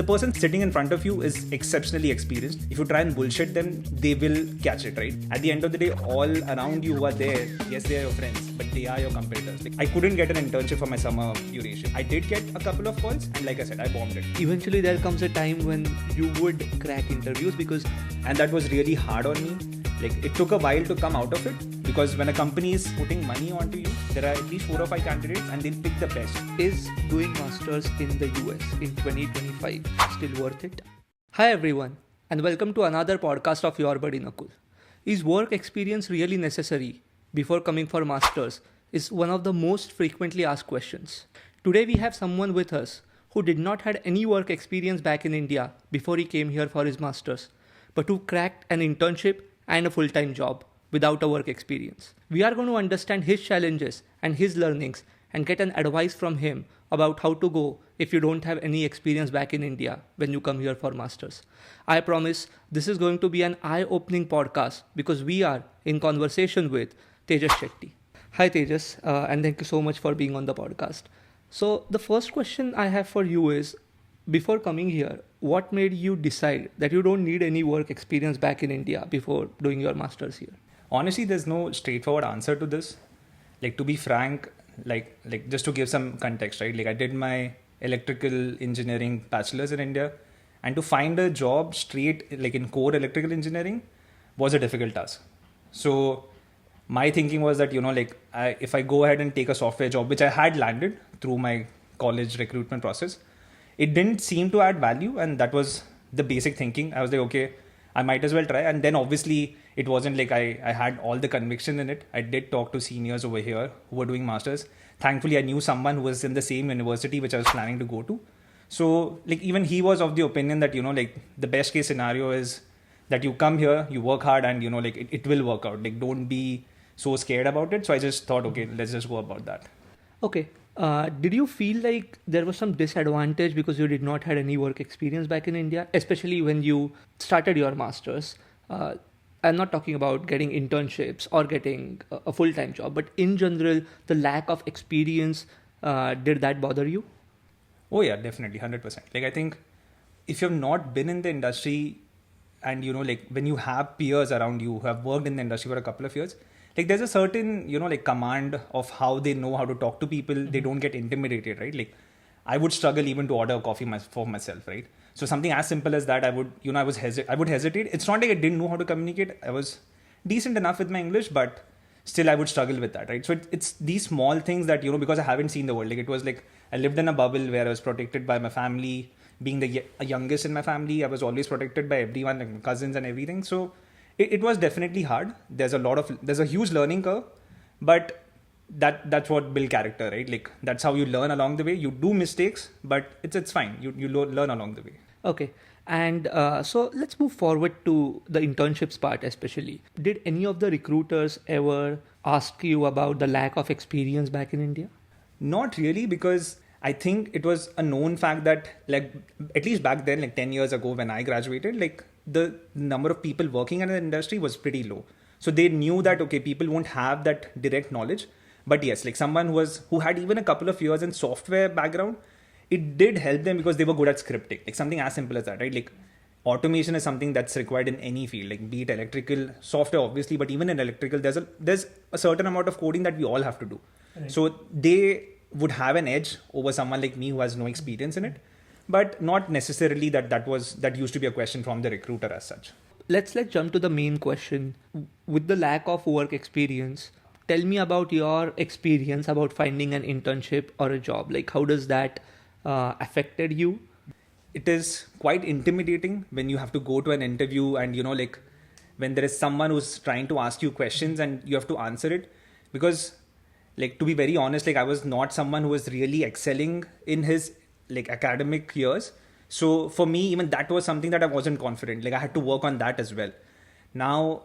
the person sitting in front of you is exceptionally experienced. If you try and bullshit them, they will catch it, right? At the end of the day, all around you who are there, yes, they are your friends, but they are your competitors. Like, I couldn't get an internship for my summer duration. I did get a couple of calls, and like I said, I bombed it. Eventually, there comes a time when you would crack interviews and that was really hard on me. Like, it took a while to come out of it, because when a company is putting money onto you, there are at least 4 or 5 candidates and they'll pick the best. Is doing masters in the US in 2025 still worth it? Hi everyone, and welcome to another podcast of your buddy Nakul. Is work experience really necessary before coming for masters? Is one of the most frequently asked questions. Today we have someone with us who did not had any work experience back in India before he came here for his masters, but who cracked an internship and a full-time job without a work experience. We are going to understand his challenges and his learnings and get an advice from him about how to go if you don't have any experience back in India when you come here for masters. I promise this is going to be an eye-opening podcast because we are in conversation with Tejas Shetty. Hi Tejas, and thank you so much for being on the podcast. So the first question I have for you is, before coming here, what made you decide that you don't need any work experience back in India before doing your masters here? Honestly, there's no straightforward answer to this. Like, to be frank, like just to give some context, right? Like, I did my electrical engineering bachelor's in India, and to find a job straight like in core electrical engineering was a difficult task. So my thinking was that, if I go ahead and take a software job, which I had landed through my college recruitment process, it didn't seem to add value, and that was the basic thinking. I was like, okay, I might as well try. And then obviously it wasn't like I had all the conviction in it. I did talk to seniors over here who were doing masters. Thankfully, I knew someone who was in the same university which I was planning to go to. So like, even he was of the opinion that, the best case scenario is that you come here, you work hard, and it will work out. Like, don't be so scared about it. So I just thought, okay, let's just go about that. Okay. Did you feel like there was some disadvantage because you did not had any work experience back in India, especially when you started your masters? I'm not talking about getting internships or getting a full-time job, but in general, the lack of experience, did that bother you? Oh yeah, definitely, 100%. Like, I think if you've not been in the industry and, when you have peers around you who have worked in the industry for a couple of years, like, there's a certain, command of how they know how to talk to people. Mm-hmm. They don't get intimidated, right? Like, I would struggle even to order a coffee for myself, right? So something as simple as that, I would hesitate. It's not like I didn't know how to communicate. I was decent enough with my English, but still I would struggle with that, right? So it's these small things that, because I haven't seen the world. Like, it was like I lived in a bubble where I was protected by my family. Being the youngest in my family, I was always protected by everyone, like my cousins and everything. So it was definitely hard. There's a huge learning curve, but that's what builds character, right? Like, that's how you learn along the way. You do mistakes, but it's fine. You learn along the way. Okay. And so let's move forward to the internships part especially. Did any of the recruiters ever ask you about the lack of experience back in India? Not really, because I think it was a known fact that, like, at least back then, like 10 years ago when I graduated, like, the number of people working in the industry was pretty low. So they knew that, okay, people won't have that direct knowledge. But yes, like, someone who had even a couple of years in software background, it did help them because they were good at scripting. Like, something as simple as that, right? Like, automation is something that's required in any field, like, be it electrical, software obviously, but even in electrical, there's a certain amount of coding that we all have to do. Right. So they would have an edge over someone like me who has no experience in it, but not necessarily that used to be a question from the recruiter as such. Let's jump to the main question. With the lack of work experience, tell me about your experience about finding an internship or a job. Like, how does that affected you? It is quite intimidating when you have to go to an interview and, when there is someone who's trying to ask you questions and you have to answer it. Because, like, to be very honest, like, I was not someone who was really excelling in his, like, academic years. So for me, even that was something that I wasn't confident. Like, I had to work on that as well. Now,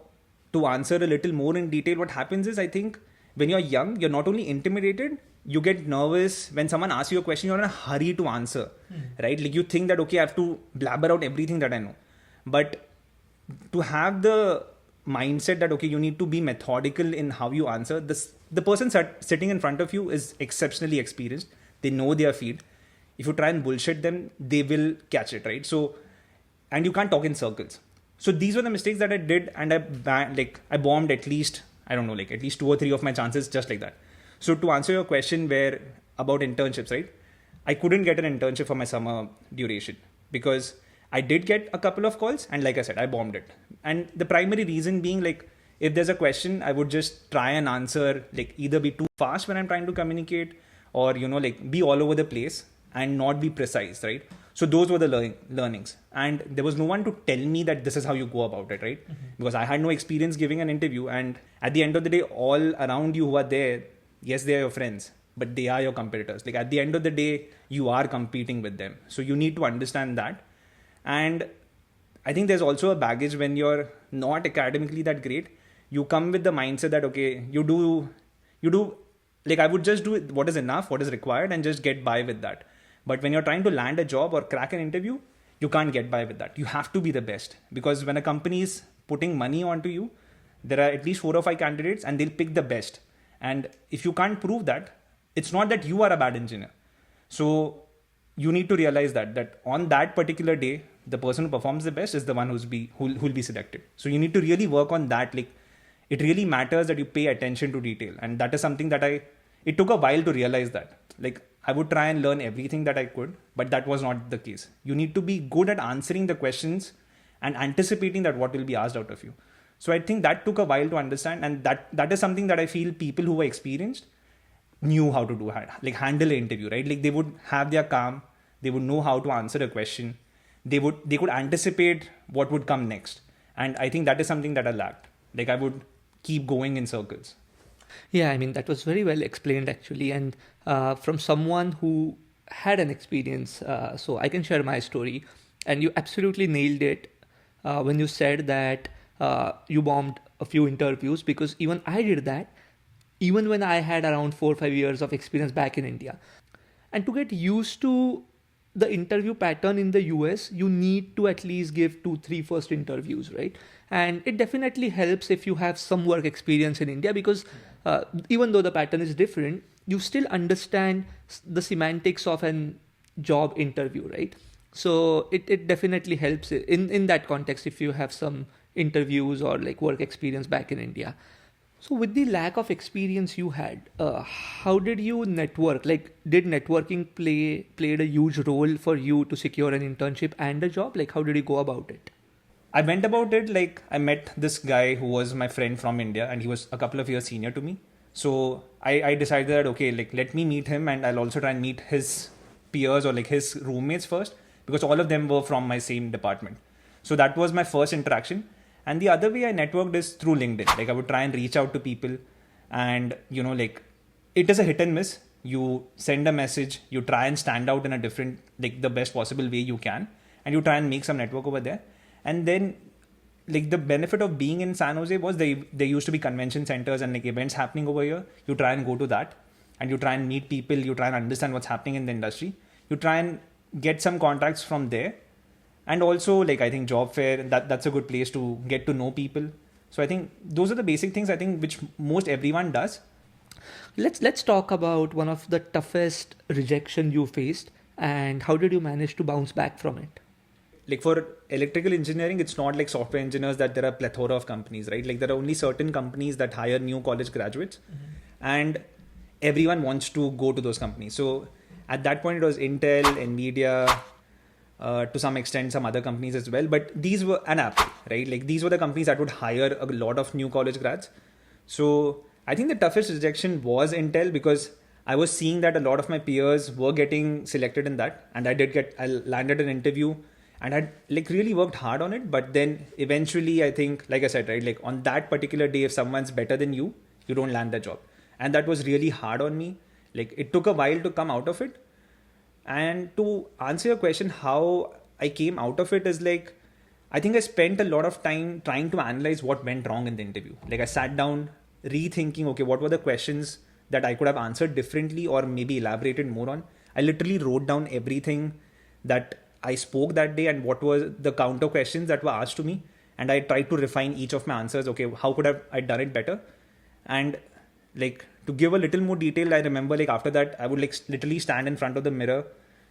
to answer a little more in detail, what happens is, I think when you're young, you're not only intimidated, you get nervous. When someone asks you a question, you're in a hurry to answer, right? Like, you think that, okay, I have to blabber out everything that I know. But to have the mindset that, okay, you need to be methodical in how you answer, the person sitting in front of you is exceptionally experienced. They know their field. if you try and bullshit them, they will catch it, right? So, and you can't talk in circles. So these were the mistakes that I did, and I bombed at least, I don't know, like at least 2 or 3 of my chances just like that. So to answer your question where about internships, right? I couldn't get an internship for my summer duration because I did get a couple of calls, and like I said, I bombed it. And the primary reason being, like, if there's a question, I would just try and answer, like either be too fast when I'm trying to communicate, or like be all over the place and not be precise, right? So those were the learnings, and there was no one to tell me that this is how you go about it, right? Because I had no experience giving an interview, and at the end of the day, all around you who are there, yes, they are your friends, but they are your competitors. Like at the end of the day, you are competing with them, so you need to understand that. And I think there's also a baggage when you're not academically that great. You come with the mindset that, okay, you do, like I would just do what is enough, what is required, and just get by with that. But when you're trying to land a job or crack an interview, you can't get by with that. You have to be the best, because when a company is putting money onto you, there are at least 4 or 5 candidates and they'll pick the best. And if you can't prove that, it's not that you are a bad engineer. So you need to realize that on that particular day, the person who performs the best is the one who'll be selected. So you need to really work on that. Like, it really matters that you pay attention to detail. And that is something that it took a while to realize that. Like, I would try and learn everything that I could, but that was not the case. You need to be good at answering the questions and anticipating that what will be asked out of you. So I think that took a while to understand, and that is something that I feel people who were experienced knew how to do, like handle an interview, right? Like they would have their calm, they would know how to answer a question, they could anticipate what would come next. And I think that is something that I lacked. Like I would keep going in circles. Yeah, I mean, that was very well explained actually. And from someone who had an experience, so I can share my story. And you absolutely nailed it when you said that you bombed a few interviews, because even I did that, even when I had around 4 or 5 years of experience back in India. And to get used to the interview pattern in the US, you need to at least give 2-3 first interviews, right? And it definitely helps if you have some work experience in India, because even though the pattern is different, you still understand the semantics of an job interview, right? So it definitely helps in that context if you have some interviews or like work experience back in India. So with the lack of experience you had, how did you network? Like, did networking played a huge role for you to secure an internship and a job? Like, how did you go about it? I went about it like I met this guy who was my friend from India, and he was a couple of years senior to me. So I decided that, okay, like let me meet him, and I'll also try and meet his peers or like his roommates first, because all of them were from my same department. So that was my first interaction. And the other way I networked is through LinkedIn. Like I would try and reach out to people, and like it is a hit and miss. You send a message, you try and stand out in a different, like the best possible way you can, and you try and make some network over there. And then like the benefit of being in San Jose was there used to be convention centers and like events happening over here. You try and go to that, and you try and meet people, you try and understand what's happening in the industry. You try and get some contacts from there. And also, like, I think job fair, that's a good place to get to know people. So I think those are the basic things, I think, which most everyone does. Let's talk about one of the toughest rejection you faced, and how did you manage to bounce back from it? Like for electrical engineering, it's not like software engineers that there are a plethora of companies, right? Like there are only certain companies that hire new college graduates, and everyone wants to go to those companies. So at that point, it was Intel, Nvidia, to some extent some other companies as well, but these were an Apple, right? Like these were the companies that would hire a lot of new college grads. So I think the toughest rejection was Intel, because I was seeing that a lot of my peers were getting selected in that, and I landed an interview and had like really worked hard on it. But then eventually, I think, like I said, right, like on that particular day, if someone's better than you, you don't land the job. And that was really hard on me. Like it took a while to come out of it. And to answer your question, how I came out of it is like, I think I spent a lot of time trying to analyze what went wrong in the interview. Like I sat down rethinking, okay, what were the questions that I could have answered differently or maybe elaborated more on. I literally wrote down everything that I spoke that day and what were the counter questions that were asked to me. And I tried to refine each of my answers. Okay, how could I done it better? And like to give a little more detail, I remember like after that, I would like literally stand in front of the mirror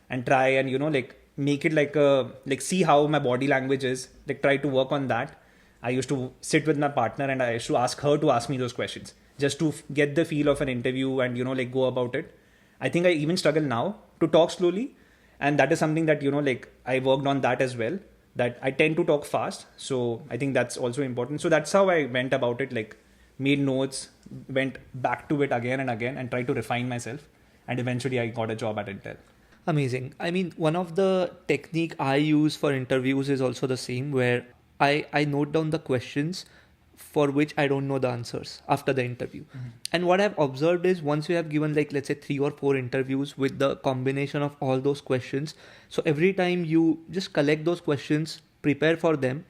and try and like make it like a like see how my body language is, like try to work on that. I used to sit with my partner and I used to ask her to ask me those questions just to get the feel of an interview and like go about it. I think I even struggle now to talk slowly, and that is something that like I worked on that as well, that I tend to talk fast. So I think that's also important. So that's how I went about it, like made notes, went back to it again and again and tried to refine myself, and eventually I got a job at Intel. Amazing. I mean, one of the technique I use for interviews is also the same, where I note down the questions for which I don't know the answers after the interview. Mm-hmm. And what I've observed is once you have given like, let's say 3 or 4 interviews with the combination of all those questions, so every time you just collect those questions, prepare for them,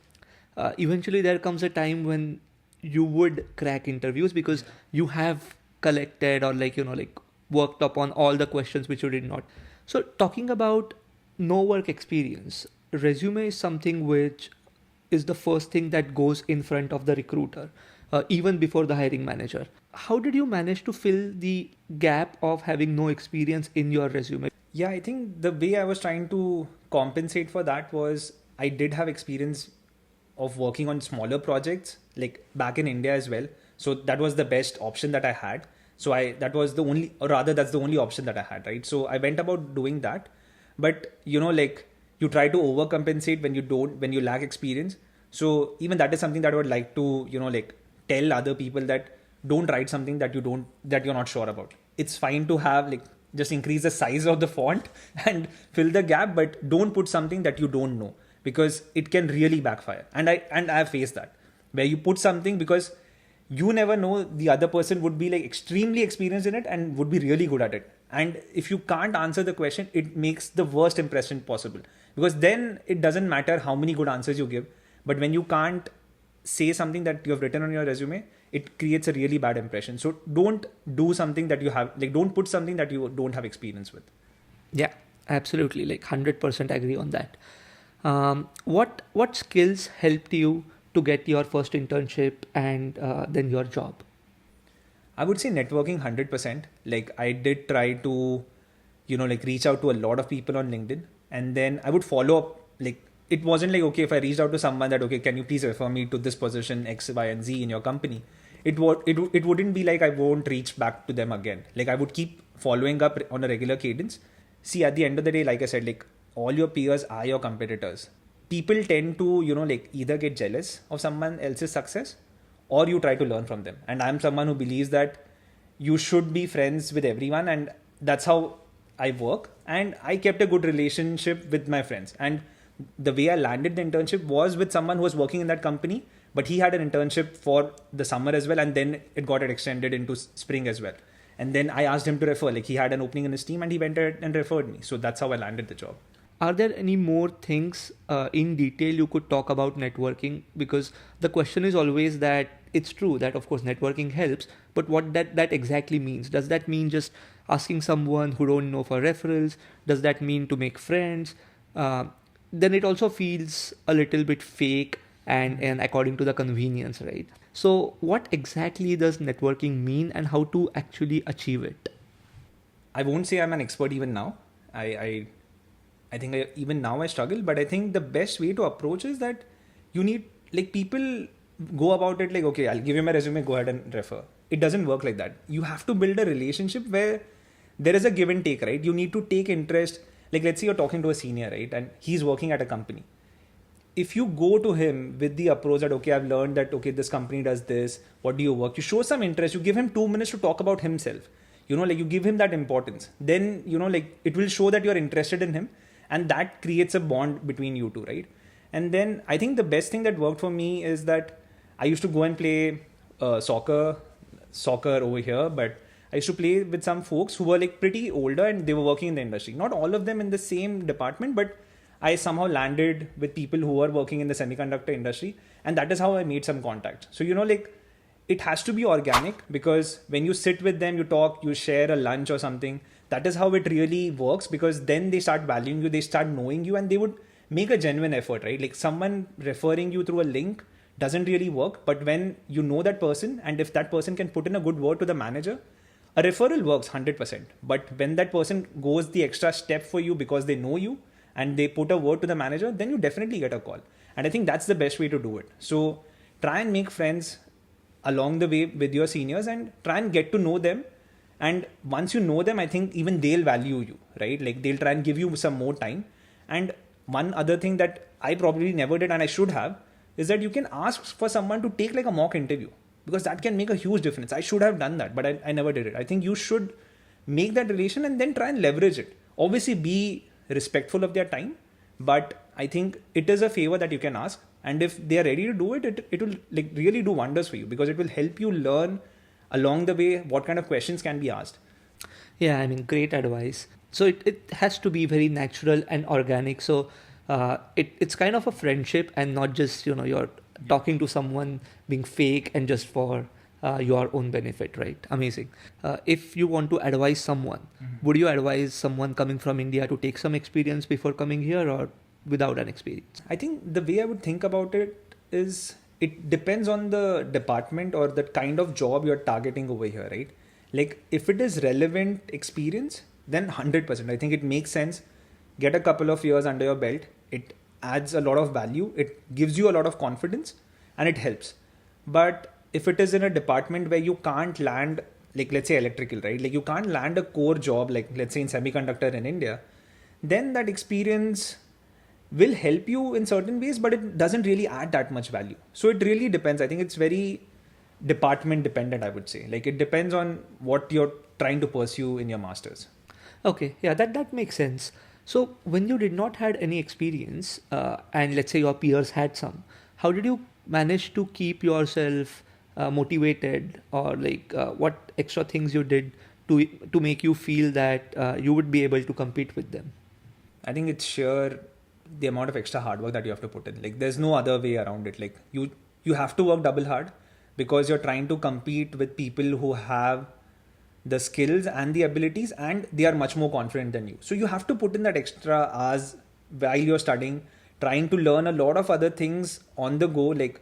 eventually there comes a time when you would crack interviews because you have collected or like worked upon all the questions which you did not. So talking about no work experience, resume is something which is the first thing that goes in front of the recruiter, even before the hiring manager. How did you manage to fill the gap of having no experience in your resume? Yeah, I think the way I was trying to compensate for that was I did have experience of working on smaller projects like back in India as well. So that was the best option that I had. So that was the only, or rather that's the only option that I had, right? So I went about doing that. But like you try to overcompensate when you lack experience. So even that is something that I would like to, like tell other people, that don't write something that you're not sure about. It's fine to have like just increase the size of the font and fill the gap, but don't put something that you don't know, because it can really backfire. And I have faced that, where you put something because you never know, the other person would be like extremely experienced in it and would be really good at it. And if you can't answer the question, it makes the worst impression possible, because then it doesn't matter how many good answers you give. But when you can't say something that you have written on your resume, it creates a really bad impression. So don't do something that you have, like don't put something that you don't have experience with. Yeah, absolutely. Like 100% agree on that. What skills helped you to get your first internship and then your job? I would say networking 100%. Like I did try to, like reach out to a lot of people on LinkedIn, and then I would follow up. Like it wasn't like, okay, if I reached out to someone that, okay, can you please refer me to this position X, Y, and Z in your company? It wouldn't be like I won't reach back to them again. Like I would keep following up on a regular cadence. See, at the end of the day, like I said, like all your peers are your competitors. People tend to, like either get jealous of someone else's success, or you try to learn from them. And I'm someone who believes that you should be friends with everyone, and that's how I work. And I kept a good relationship with my friends. And the way I landed the internship was with someone who was working in that company, but he had an internship for the summer as well, and then it got extended into spring as well. And then I asked him to refer, like he had an opening in his team and he went ahead and referred me. So that's how I landed the job. Are there any more things in detail you could talk about networking? Because the question is always that it's true that of course networking helps, but what that exactly means? Does that mean just asking someone who don't know for referrals? Does that mean to make friends? Then it also feels a little bit fake and according to the convenience, right? So what exactly does networking mean and how to actually achieve it? I won't say I'm an expert even now. I think even now I struggle, but I think the best way to approach is that you need, like people go about it like, okay, I'll give you my resume, go ahead and refer. It doesn't work like that. You have to build a relationship where there is a give and take, right? You need to take interest. Like let's say you're talking to a senior, right? And he's working at a company. If you go to him with the approach that, okay, I've learned that, okay, this company does this, what do you work? You show some interest, you give him 2 minutes to talk about himself. Like you give him that importance. Then, like it will show that you're interested in him, and that creates a bond between you two, right? And then I think the best thing that worked for me is that I used to go and play soccer over here, but I used to play with some folks who were like pretty older and they were working in the industry. Not all of them in the same department, but I somehow landed with people who were working in the semiconductor industry, and that is how I made some contact. So, like it has to be organic, because when you sit with them, you talk, you share a lunch or something, that is how it really works, because then they start valuing you, they start knowing you, and they would make a genuine effort, right? Like someone referring you through a link doesn't really work, but when you know that person, and if that person can put in a good word to the manager, A referral works 100%, but when that person goes the extra step for you because they know you and they put a word to the manager, then you definitely get a call. And I think that's the best way to do it. So try and make friends along the way with your seniors and try and get to know them. And once you know them, I think even they'll value you, right? Like they'll try and give you some more time. And one other thing that I probably never did and I should have is that you can ask for someone to take like a mock interview, because that can make a huge difference. I should have done that, but I never did it. I think you should make that relation and then try and leverage it. Obviously, be respectful of their time, but I think it is a favor that you can ask. And if they are ready to do it, it will like really do wonders for you, because it will help you learn along the way what kind of questions can be asked. Yeah, I mean, great advice. So it has to be very natural and organic. So it's kind of a friendship and not just, you're talking to someone being fake and just for your own benefit, right? Amazing. If you want to advise someone, would you advise someone coming from India to take some experience before coming here, or without an experience? I think the way I would think about it is it depends on the department or the kind of job you're targeting over here, right? Like if it is relevant experience, then 100%. I think it makes sense. Get a couple of years under your belt. It adds a lot of value. It gives you a lot of confidence and it helps. But if it is in a department where you can't land, like let's say electrical, right? Like you can't land a core job, like let's say in semiconductor in India, then that experience will help you in certain ways, but it doesn't really add that much value. So it really depends. I think it's very department dependent, I would say. Like it depends on what you're trying to pursue in your masters. Okay, yeah, that makes sense. So when you did not had any experience, and let's say your peers had some, how did you manage to keep yourself motivated, or like what extra things you did to make you feel that you would be able to compete with them? I think it's sheer the amount of extra hard work that you have to put in. Like there's no other way around it. Like you have to work double hard, because you're trying to compete with people who have the skills and the abilities, and they are much more confident than you. So you have to put in that extra hours while you're studying, trying to learn a lot of other things on the go. Like,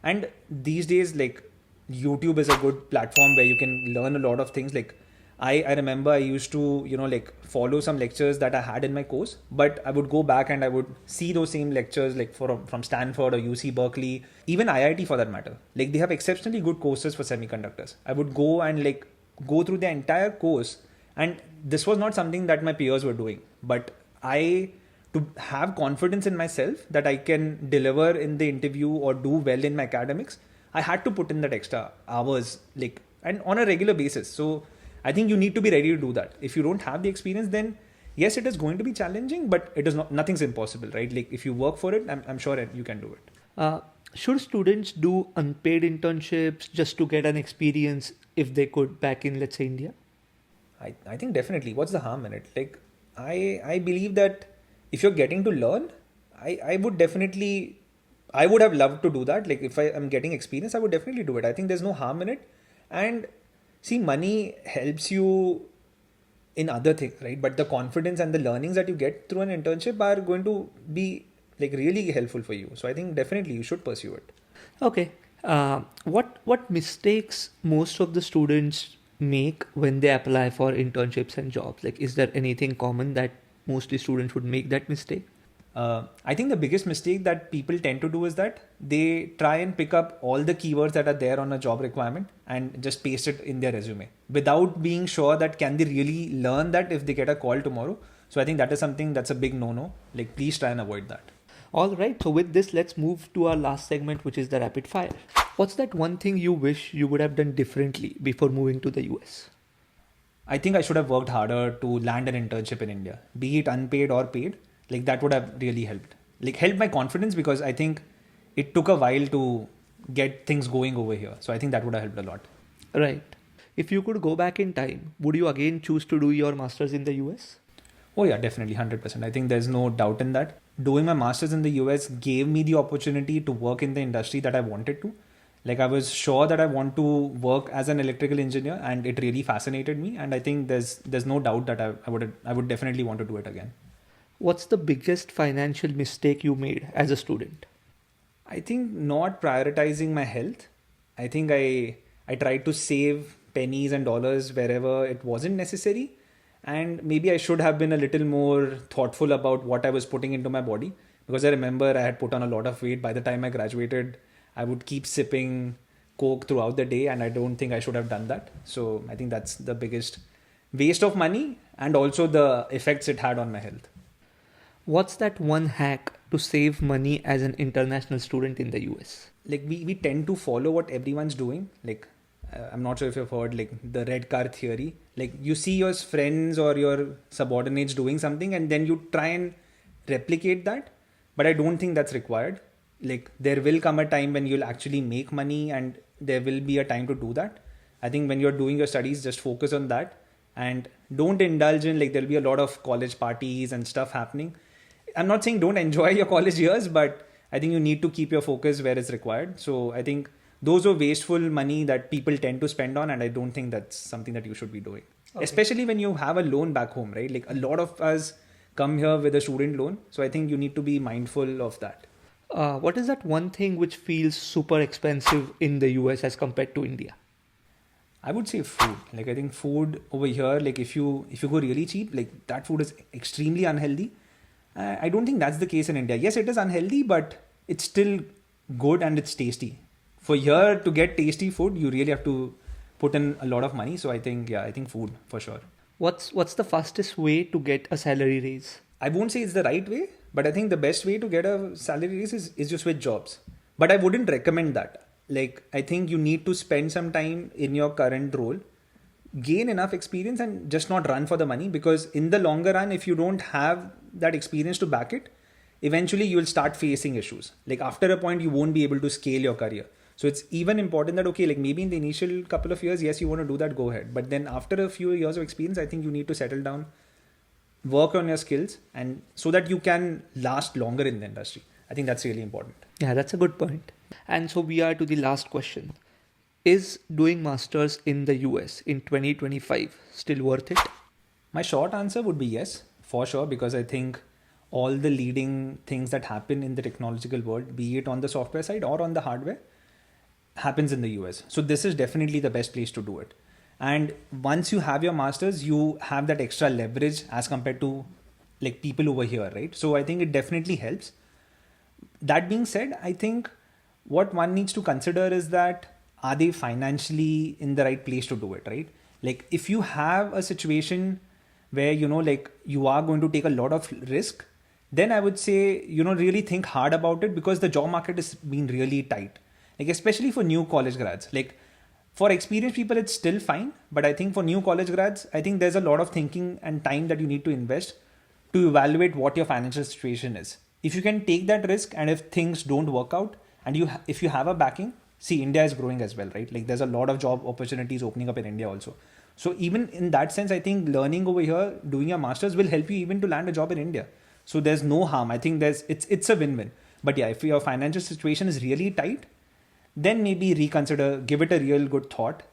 and these days, like YouTube is a good platform where you can learn a lot of things. Like I remember I used to, like follow some lectures that I had in my course, but I would go back and I would see those same lectures like from Stanford or UC Berkeley, even IIT for that matter. Like they have exceptionally good courses for semiconductors. I would go and like go through the entire course, and this was not something that my peers were doing, but to have confidence in myself that I can deliver in the interview or do well in my academics, I had to put in that extra hours, like, and on a regular basis. So I think you need to be ready to do that. If you don't have the experience, then yes, it is going to be challenging, but it is not, nothing's impossible, right? Like if you work for it, I'm sure you can do it. Should students do unpaid internships just to get an experience if they could back in, let's say, India? I think definitely. What's the harm in it? Like I believe that if you're getting to learn, I would definitely, I would have loved to do that. Like if I am getting experience, I would definitely do it. I think there's no harm in it. And see, money helps you in other things, right? But the confidence and the learnings that you get through an internship are going to be like really helpful for you. So I think definitely you should pursue it. Okay. What mistakes most of the students make when they apply for internships and jobs? Like, is there anything common that mostly students would make that mistake? I think the biggest mistake that people tend to do is that they try and pick up all the keywords that are there on a job requirement and just paste it in their resume without being sure that can they really learn that if they get a call tomorrow. So I think that is something that's a big no-no. Like, please try and avoid that. All right. So with this, let's move to our last segment, which is the rapid fire. What's that one thing you wish you would have done differently before moving to the US? I think I should have worked harder to land an internship in India, be it unpaid or paid. Like that would have really helped. Like helped my confidence, because I think it took a while to get things going over here. So I think that would have helped a lot. Right. If you could go back in time, would you again choose to do your master's in the US? Oh yeah, definitely 100%. I think there's no doubt in that. Doing my master's in the US gave me the opportunity to work in the industry that I wanted to. Like I was sure that I want to work as an electrical engineer, and it really fascinated me. And I think there's no doubt that I would definitely want to do it again. What's the biggest financial mistake you made as a student? I think not prioritizing my health. I think I tried to save pennies and dollars wherever it wasn't necessary. And maybe I should have been a little more thoughtful about what I was putting into my body, because I remember I had put on a lot of weight. By the time I graduated, I would keep sipping Coke throughout the day, and I don't think I should have done that. So I think that's the biggest waste of money, and also the effects it had on my health. What's that one hack to save money as an international student in the US? Like we tend to follow what everyone's doing. Like I'm not sure if you've heard like the red car theory. Like you see your friends or your subordinates doing something, and then you try and replicate that. But I don't think that's required. Like there will come a time when you'll actually make money, and there will be a time to do that. I think when you're doing your studies, just focus on that and don't indulge in, like, there'll be a lot of college parties and stuff happening. I'm not saying don't enjoy your college years, but I think you need to keep your focus where it's required. So I think those are wasteful money that people tend to spend on, and I don't think that's something that you should be doing. Okay. Especially when you have a loan back home, right? Like a lot of us come here with a student loan. So I think you need to be mindful of that. What is that one thing which feels super expensive in the US as compared to India? I would say food. Like I think food over here, like if you go really cheap, like that food is extremely unhealthy. I don't think that's the case in India. Yes, it is unhealthy, but it's still good and it's tasty. For here to get tasty food, you really have to put in a lot of money. So I think food for sure. What's the fastest way to get a salary raise? I won't say it's the right way, but I think the best way to get a salary raise is you switch jobs. But I wouldn't recommend that. Like I think you need to spend some time in your current role, gain enough experience, and just not run for the money, because in the longer run, if you don't have that experience to back it, eventually you will start facing issues. Like after a point, you won't be able to scale your career. So it's even important that, okay, like maybe in the initial couple of years, yes, you want to do that, go ahead. But then after a few years of experience, I think you need to settle down, work on your skills, and so that you can last longer in the industry. I think that's really important. Yeah, that's a good point. And so we are to the last question. Is doing masters in the US in 2025 still worth it? My short answer would be yes, for sure, because I think all the leading things that happen in the technological world, be it on the software side or on the hardware, happens in the US. So this is definitely the best place to do it. And once you have your masters, you have that extra leverage as compared to like people over here, right? So I think it definitely helps. That being said, I think what one needs to consider is that, are they financially in the right place to do it, right? Like if you have a situation where, like you are going to take a lot of risk, then I would say, really think hard about it, because the job market has been really tight. Like especially for new college grads, like for experienced people, it's still fine. But I think for new college grads, I think there's a lot of thinking and time that you need to invest to evaluate what your financial situation is. If you can take that risk, and if things don't work out, and if you have a backing, see, India is growing as well, right? Like there's a lot of job opportunities opening up in India also. So even in that sense, I think learning over here, doing your masters will help you even to land a job in India. So there's no harm. I think it's a win-win. But yeah, if your financial situation is really tight, then maybe reconsider, give it a real good thought,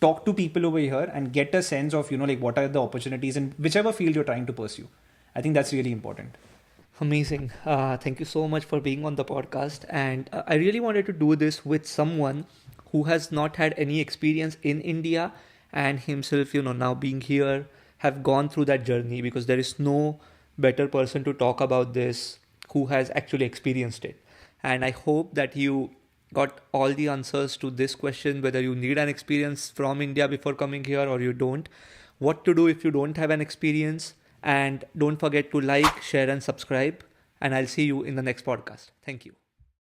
talk to people over here and get a sense of, like what are the opportunities in whichever field you're trying to pursue. I think that's really important. Amazing. Thank you so much for being on the podcast. And I really wanted to do this with someone who has not had any experience in India and himself, now being here, have gone through that journey, because there is no better person to talk about this who has actually experienced it. And I hope that you got all the answers to this question, whether you need an experience from India before coming here or you don't, what to do if you don't have an experience. And don't forget to like, share and subscribe. And I'll see you in the next podcast. Thank you.